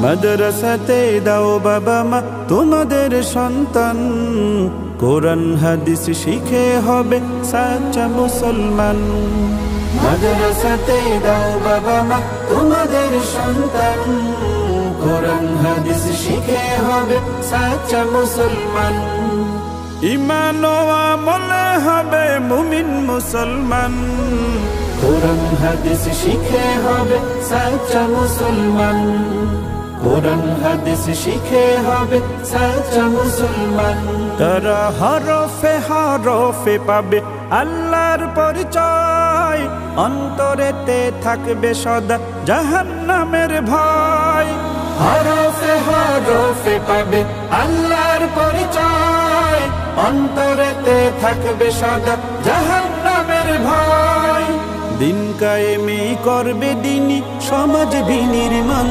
মাদ্রাসাতে দাও বাবা মা তোমাদের সন্তান, কোরআন হাদিস শিখে হবে সাচ্চা মুসলমান। মাদ্রাসাতে দাও বাবা মা তোমাদের সন্তান, কোরআন হাদিস শিখে হবে সাচ্চা মুসলমান। ঈমান ও আমলে হবে মুমিন মুসলমান, কোরআন হাদিস শিখে হবে সাচ্চা মুসলমান। কোরআন হাদিস শিখে হবে সাচ্চা মুসলমান। তারা হরফে হরফে পাবে আল্লাহর পরিচয়, অন্তরেতে থাকবে সদা জাহান্নামের ভয়। হরফে হরফে পাবে আল্লাহর পরিচয়, অন্তরেতে থাকবে সদা জাহান্নামের ভয়। দিন কায়েমী করবে দিনী সমাজ বিনির্মাণ।